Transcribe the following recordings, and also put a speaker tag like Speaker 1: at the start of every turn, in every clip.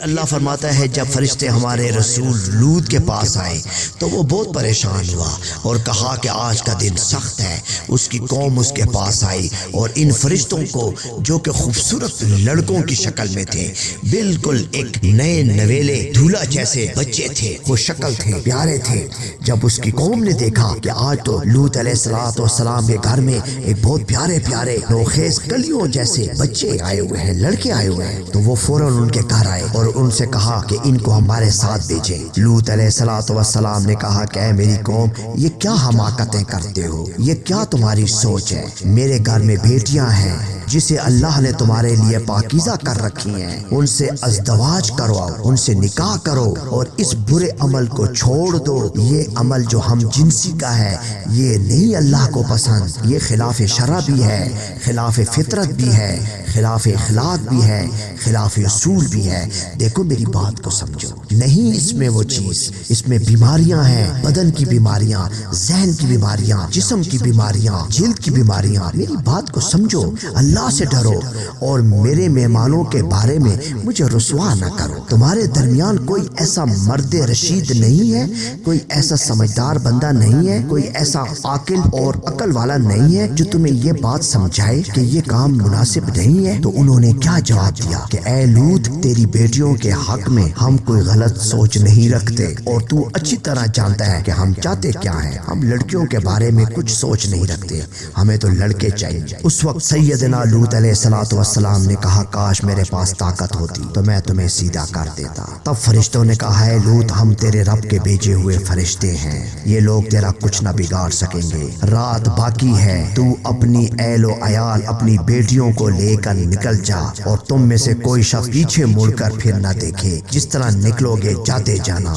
Speaker 1: اللہ فرماتا ہے جب فرشتے ہمارے رسول لوط کے پاس آئے تو وہ بہت پریشان ہوا اور کہا کہ آج کا دن سخت ہے۔ اس کی قوم اس کے پاس آئی اور ان فرشتوں کو جو کہ خوبصورت لڑکوں کی شکل میں تھے، بالکل ایک نئے نویلے دولہا جیسے بچے تھے، وہ شکل تھے، پیارے تھے۔ جب اس کی قوم نے دیکھا کہ آج تو لوط علیہ السلام کے گھر میں ایک بہت پیارے پیارے نوخیز کلیوں جیسے بچے آئے ہوئے ہیں، لڑکے آئے ہوئے ہیں، تو وہ فوراً ان کے گھر آئے اور ان سے کہا کہ ان کو ہمارے ساتھ بھیجیں۔ لوط علیہ السلام نے کہا کہ اے میری قوم، یہ کیا حماقتیں کرتے ہو، یہ کیا تمہاری سوچ ہے؟ میرے گھر میں بیٹیاں ہیں جسے اللہ نے تمہارے لیے پاکیزہ کر رکھی ہیں، ان سے ازدواج کرواؤ، ان سے نکاح کرو اور اس برے عمل کو چھوڑ دو۔ یہ عمل جو ہم جنسی کا ہے یہ نہیں اللہ کو پسند، یہ خلاف شرع بھی ہے، خلاف فطرت بھی ہے، خلاف اخلاق بھی ہے، خلاف اصول بھی ہے۔ دیکھو میری بات کو سمجھو، نہیں اس میں وہ چیز، اس میں بیماریاں ہیں، بدن کی بیماریاں، ذہن کی بیماریاں، جسم کی بیماریاں، جلد کی بیماریاں۔ میری بات کو سمجھو، اللہ سے ڈرو اور میرے مہمانوں کے بارے میں مجھے رسوا نہ کرو۔ تمہارے درمیان کوئی ایسا مرد رشید نہیں ہے، کوئی ایسا سمجھدار بندہ نہیں ہے، کوئی ایسا عاقل اور عقل والا نہیں ہے جو تمہیں یہ بات سمجھائے کہ یہ کام مناسب نہیں ہے۔ تو انہوں نے کیا جواب دیا کہ اے لوط، تیری بیٹیوں کے حق میں ہم کوئی غلط سوچ نہیں رکھتے اور تو اچھی طرح جانتا ہے کہ ہم چاہتے کیا ہیں۔ ہم لڑکیوں کے بارے میں کچھ سوچ نہیں رکھتے، ہمیں تو لڑکے چاہیے۔ اس وقت سیدنا لوط علیہ السلام نے کہا کاش میرے پاس طاقت ہوتی تو میں تمہیں سیدھا کر دیتا۔ تب فرشتوں نے کہا ہے لوط، ہم تیرے رب کے بھیجے ہوئے فرشتے ہیں، یہ لوگ تیرا کچھ نہ بگاڑ سکیں گے۔ رات باقی ہے، تو اپنی اہل و عیال، اپنی بیٹیوں کو لے کر نکل جا اور تم میں سے کوئی شخص پیچھے مڑ کر پھر نہ دیکھے۔ جس طرح نکلو گے جاتے جانا،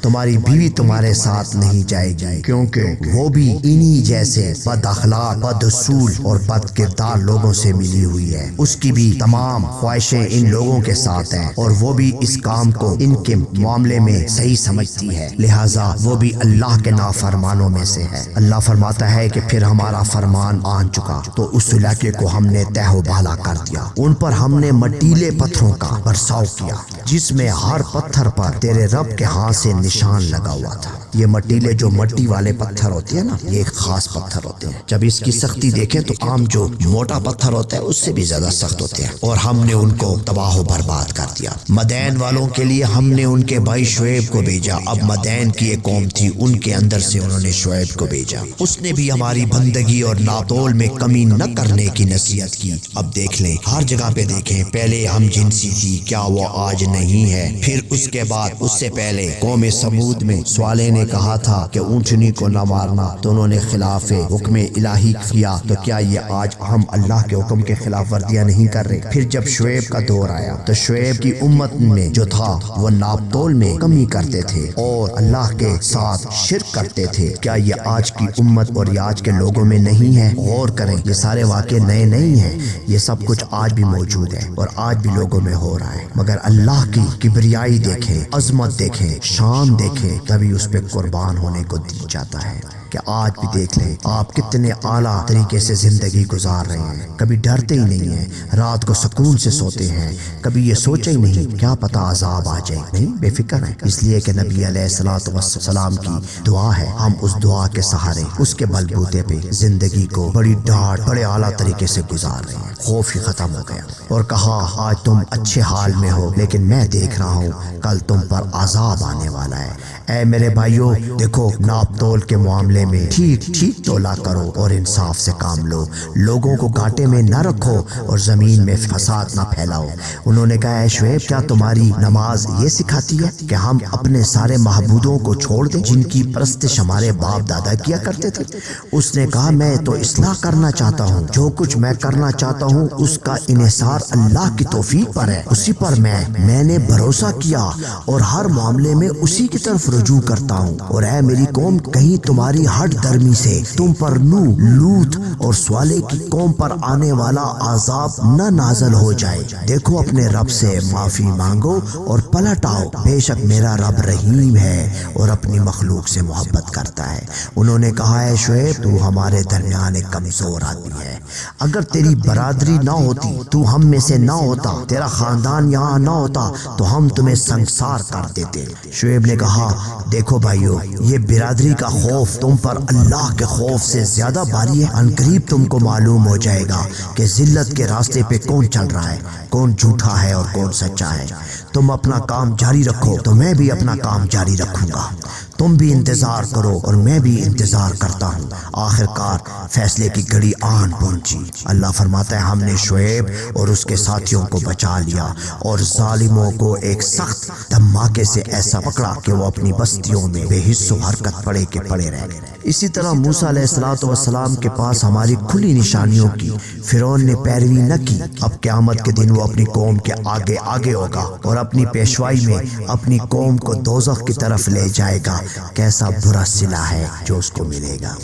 Speaker 1: تمہاری بیوی تمہارے ساتھ نہیں جائے گی کیونکہ وہ بھی انہی جیسے بد اخلاق، بد اصول اور بد کردار لوگوں سے ملی ہوئی ہے۔ اس کی بھی تمام خواہشیں ان لوگوں کے ساتھ ہیں اور وہ بھی اس کام کو ان کے معاملے میں صحیح سمجھتی ہے، لہٰذا وہ بھی اللہ کے نافرمانوں میں سے ہے۔ اللہ فرماتا ہے کہ پھر ہمارا فرمان آن چکا تو اس علاقے کو ہم نے تہ و بالا کر دیا، ان پر ہم نے مٹیلے پتھروں کا برساؤ کیا جس میں ہر پتھر پر تیرے رب کے ہاتھ سے نشان لگا ہوا تھا۔ یہ مٹیلے جو مٹی والے پتھر ہوتے ہیں نا، یہ ایک خاص پتھر ہوتے ہیں، جب اس کی سختی دیکھیں تو عام جو موٹا پتھر ہوتا ہے اس سے بھی زیادہ سخت ہوتے ہیں، اور ہم نے ان کو تباہ و برباد کر دیا۔ مدین والوں کے لیے ہم نے ان کے بھائی شعیب کو بھیجا۔ اب مدین کی ایک قوم تھی، ان کے اندر سے انہوں نے شعیب کو بھیجا، اس نے بھی ہماری بندگی اور ناتول میں کمی نہ کرنے کی نصیحت کی۔ اب دیکھ لیں، ہر جگہ پہ دیکھیں، پہلے ہم جنسی تھی، کیا وہ آج نہیں ہے؟ پھر اس کے بعد اس سے پہلے قوم سمود میں صالح نے کہا تھا کہ اونٹنی کو نہ مارنا، تو انہوں نے خلاف حکم الہی کیا، تو کیا یہ آج ہم اللہ کے حکم کے خلاف ورزیاں نہیں کر رہے؟ پھر جب شعیب کا دور آیا تو شعیب کی امت میں جو تھا وہ ناپ تول میں کمی کرتے تھے اور اللہ کے ساتھ شرک کرتے تھے۔ کیا یہ آج کی امت اور یہ آج کے لوگوں میں نہیں ہے؟ غور کریں، یہ سارے واقعے نئے نہیں ہیں، یہ سب کچھ آج بھی موجود ہے اور آج بھی لوگوں میں ہو رہا ہے، مگر اللہ کی کبریائی دیکھیں، عظمت دیکھیں، شان دیکھیں، تبھی اس پہ قربان ہونے کو دی جاتا ہے۔ کہ آج بھی دیکھ لیں آپ کتنے اعلیٰ طریقے سے زندگی گزار رہے ہیں، کبھی ڈرتے ہی نہیں ہیں، رات کو سکون سے سوتے ہیں، کبھی یہ سوچا ہی نہیں کیا پتہ عذاب آ جائے، نہیں، بے فکر ہیں، اس لیے کہ نبی علیہ السلام کی دعا ہے، ہم اس دعا کے سہارے، اس کے بلبوتے پہ زندگی کو بڑی ڈاٹ، بڑے اعلیٰ طریقے سے گزار رہے ہیں۔ خوف ہی ختم ہو گیا اور کہا آج تم اچھے حال میں ہو لیکن میں دیکھ رہا ہوں کل تم پر عذاب آنے والا ہے۔ اے میرے بھائیوں، دیکھو ناپ تول کے معاملے میں ٹھیک تولا کرو اور انصاف سے کام لو، لوگوں کو گھاٹے میں نہ رکھو اور زمین میں فساد نہ پھیلاؤ۔ انہوں نے کہا اے شعیب، کیا تمہاری نماز یہ سکھاتی ہے کہ ہم اپنے سارے معبودوں کو چھوڑ دیں جن کی پرستش ہمارے باپ دادا کیا کرتے تھے؟ اس نے کہا میں تو اصلاح کرنا چاہتا ہوں، جو کچھ میں کرنا چاہتا ہوں اس کا انحصار اللہ کی توفیق پر ہے، اسی پر میں نے بھروسہ کیا اور ہر معاملے میں اسی کی طرف رجوع کرتا ہوں۔ اور اے میری قوم، کہیں تمہاری ہٹ درمی سے تم پر نوح، لوط اور صالح کی قوم پر آنے والا عذاب نہ نازل ہو جائے۔ دیکھو اپنے رب سے معافی مانگو اور پلٹ آؤ، بے شک میرا رب رحیم ہے اور اپنی مخلوق سے محبت کرتا ہے۔ انہوں نے کہا ہے شعیب تو ہمارے درمیان ایک کمزور آدمی ہے، اگر تیری برادری نہ ہوتی تو ہم میں سے نہ ہوتا، تیرا خاندان یہاں نہ ہوتا تو ہم تمہیں سنگسار کر دیتے۔ شعیب نے کہا دیکھو بھائیو، یہ برادری کا خوف تم پر اللہ کے خوف سے زیادہ بھاری ہے۔ عنقریب تم کو معلوم ہو جائے گا کہ ذلت کے راستے پہ کون چل رہا ہے، کون جھوٹا ہے اور کون سچا ہے۔ تم اپنا کام جاری رکھو تو میں بھی اپنا کام جاری رکھوں گا، تم بھی انتظار کرو اور میں بھی انتظار کرتا ہوں۔ آخر کار فیصلے کی گھڑی آن پہنچی۔ اللہ فرماتا ہے ہم نے شعیب اور اس کے ساتھیوں کو بچا لیا اور ظالموں کو ایک سخت دھماکے سے ایسا پکڑا کہ وہ اپنی بستیوں میں بے حس و حرکت پڑے کے پڑے رہ گئے۔ اسی طرح موسیٰ علیہ السلام کے پاس ہماری کھلی نشانیوں کی فرعون نے پیروی نہ کی۔ اب قیامت کے دن وہ اپنی قوم کے آگے آگے ہوگا اور اپنی پیشوائی میں اپنی قوم کو دوزخ کی طرف لے جائے گا۔ کیسا برا صلہ ہے جو اس کو ملے گا۔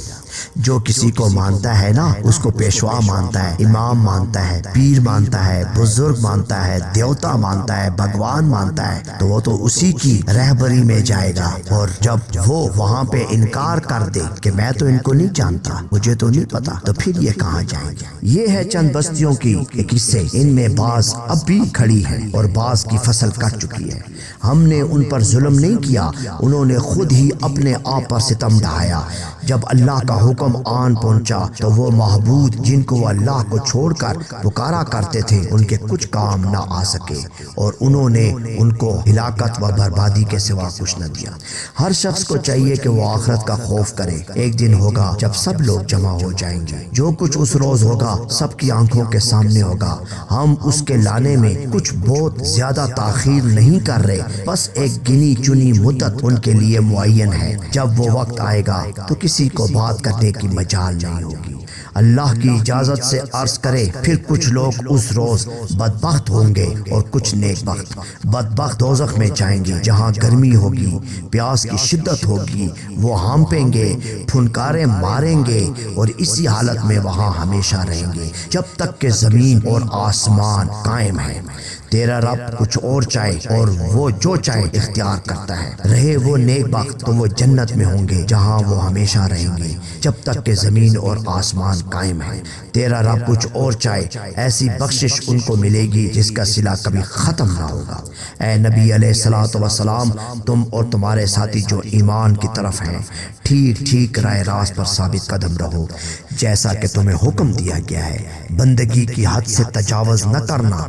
Speaker 1: جو کسی کو مانتا ہے نا اس کو پیشوا مانتا ہے، امام مانتا ہے، پیر مانتا ہے، بزرگ مانتا ہے، دیوتا مانتا ہے، بھگوان مانتا ہے، تو وہ تو اسی کی رہبری میں جائے گا۔ اور جب وہ وہاں پہ انکار کر دے کہ میں تو ان کو نہیں جانتا، مجھے تو نہیں پتا، تو پھر یہ کہاں جائیں گے۔ یہ ہے چند بستیوں کی ایک قصے، ان میں بعض اب بھی کھڑی ہیں اور بعض کی فصل کٹ چکی ہے۔ ہم نے ان پر ظلم نہیں کیا، انہوں نے خود ہی اپنے آپ پر ستم ڈھایا۔ جب اللہ کا حکم آن پہنچا تو وہ معبود جن کو وہ اللہ کو چھوڑ کر پکارا کرتے تھے ان کے کچھ کام نہ آ سکے اور انہوں نے ان کو ہلاکت و بربادی کے سوا کچھ نہ دیا۔ ہر شخص کو چاہیے کہ وہ آخرت کا خوف کرے۔ ایک دن ہوگا جب سب لوگ جمع ہو جائیں گے، جو کچھ اس روز ہوگا سب کی آنکھوں کے سامنے ہوگا۔ ہم اس کے لانے میں کچھ بہت زیادہ تاخیر نہیں کر رہے، بس ایک گنی چنی مدت ان کے لیے معین ہے۔ جب وہ وقت آئے گا تو کسی کو بات کرنے کی مجال نہیں ہوگی۔ اللہ کی اجازت سے عرض کرے، پھر کچھ لوگ اس روز بدبخت ہوں گے اور کچھ نیک بخت۔ بدبخت دوزخ میں جائیں گے جہاں گرمی ہوگی، پیاس کی شدت ہوگی، وہ ہانپیں گے، پھنکاریں ماریں گے اور اسی حالت میں وہاں ہمیشہ رہیں گے جب تک کہ زمین اور آسمان قائم ہے۔ تیرا رب کچھ اور چاہے اور وہ جو چاہے اختیار کرتا ہے۔ رہے وہ نیک بخت تو وہ جنت میں ہوں گے جہاں وہ ہمیشہ رہیں گے جب تک کہ زمین اور آسمان قائم ہے۔ تیرا رب کچھ اور چاہے، ایسی بخشش ان کو ملے گی جس کا صلہ کبھی ختم نہ ہوگا۔ اے نبی علیہ السلام، تم اور تمہارے ساتھی جو ایمان کی طرف ہیں ٹھیک ٹھیک راہ راست پر ثابت قدم رہو جیسا کہ تمہیں حکم دیا گیا ہے۔ بندگی کی حد سے تجاوز نہ کرنا،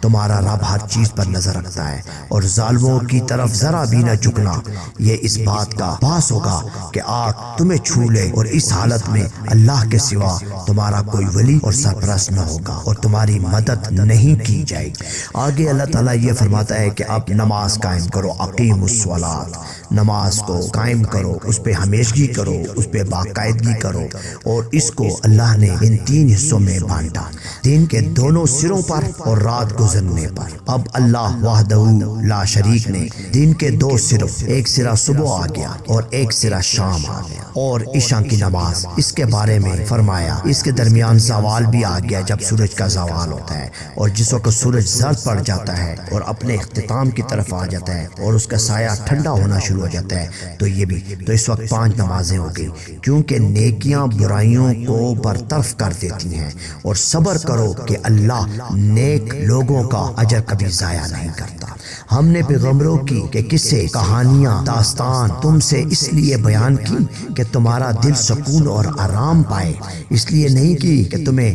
Speaker 1: تمہارا رب ہر چیز پر نظر رکھتا ہے، اور ظالموں کی طرف ذرا بھی نہ جھکنا۔ یہ اس بات کا باعث ہوگا کہ آگ تمہیں چھو لے اور اس حالت میں اللہ کے سوا تمہارا کوئی ولی اور سرپرست نہ ہوگا اور تمہاری مدد نہیں کی جائے گی۔ آگے اللہ تعالیٰ یہ فرماتا ہے کہ اب نماز قائم کرو، اقیموا الصلاۃ، نماز کو قائم کرو، اس پہ ہمیشگی کرو، اس پہ باقاعدگی کرو۔ اور اس کو اللہ نے ان 3 حصوں میں بانٹا، دن کے دونوں سروں پر اور رات گزرنے پر۔ اب اللہ وحدہ لا شریک نے دن کے 2 سروں، ایک سرا صبح آ گیا اور ایک سرا شام آ گیا، اور عشاء کی نماز اس کے بارے میں فرمایا۔ اس کے درمیان زوال بھی آ گیا جب سورج کا زوال ہوتا ہے، اور جس وقت سورج زرد پڑ جاتا ہے اور اپنے اختتام کی طرف آ جاتا ہے اور اس کا سایہ ٹھنڈا ہونا شروع ہو جاتا ہے، تو یہ بھی تو اس وقت 5 نمازیں ہو گئی، کیونکہ نیکیاں برائیوں کو برطرف کر دیتی ہیں، اور صبر کرو کہ اللہ نیک لوگوں کا اجر کبھی ضائع نہیں کرتا۔ ہم نے پیغمبروں کی کہ قصے، کہانیاں، داستان تم سے اس لیے بیان کی کہ تمہارا دل سکون اور آرام پائے، اس لیے نہیں کی کہ تمہیں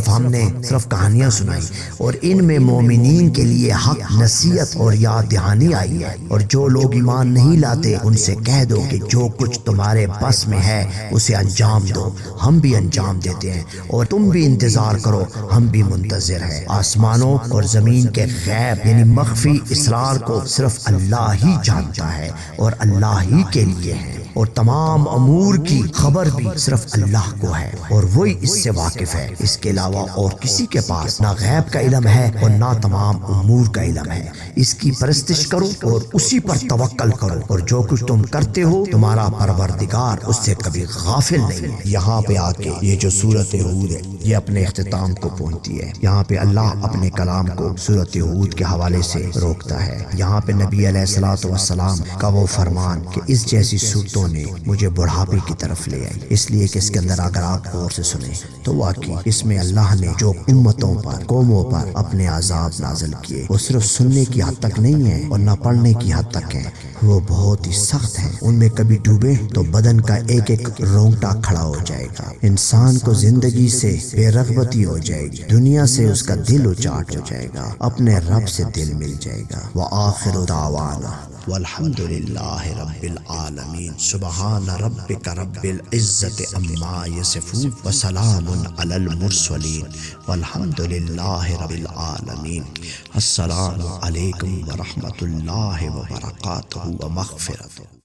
Speaker 1: ہم نے صرف کہانیاں سنائی۔ اور ان میں مومنین کے لیے حق نصیحت اور یاد دہانی آئی ہے۔ اور جو لوگ ایمان نہیں لاتے ان سے کہہ دو کہ جو کچھ تمہارے بس میں ہے اسے انجام دو، ہم بھی انجام دیتے ہیں، اور تم بھی انتظار کرو، ہم بھی منتظر ہیں۔ آسمانوں اور زمین کے غیب یعنی مخفی اسرار کو صرف اللہ ہی جانتا ہے اور اللہ ہی کے لیے ہے۔ اور تمام امور کی خبر بھی صرف اللہ کو ہے اور وہی اس سے واقف ہے۔ اس کے علاوہ اور کسی کے پاس نہ غیب کا علم ہے اور نہ تمام امور کا علم ہے۔ اس کی پرستش کرو اور اسی پر توکل کرو، اور جو کچھ تم کرتے ہو تمہارا پروردگار اس سے کبھی غافل نہیں ہے۔ یہاں پہ آ کے یہ جو سورۃ ہود ہے یہ اپنے اختتام کو پہنچتی ہے۔ یہاں پہ اللہ اپنے کلام کو سورۃ ہود کے حوالے سے روکتا ہے۔ یہاں پہ نبی علیہ الصلوۃ والسلام کا وہ فرمان کہ اس جیسی صورتوں نے مجھے بڑھاپے کی طرف لے آئی، اس لیے کہ اس کے اندر اگر آپ غور سے سنیں تو واقعی اس میں اللہ نے جو امتوں پر، قوموں پر اپنے عذاب نازل کیے وہ صرف سننے کی حد تک نہیں ہے اور نہ پڑھنے کی حد تک ہے، وہ بہت ہی سخت ہیں۔ ان میں کبھی ڈوبے تو بدن کا ایک ایک رونگٹا کھڑا ہو جائے گا، انسان کو زندگی سے بے رغبتی ہو جائے گی، دنیا سے اس کا دل اچاٹ ہو جائے گا، اپنے رب سے دل مل جائے گا۔ وآخر دعوانا والحمد للہ رب العالمین، سبحان ربک رب العزت عما یصفون وسلام علی المرسلین والحمد للہ رب العالمین۔ السلام علیکم ورحمۃ اللہ وبرکاتہ ومغفرۃ۔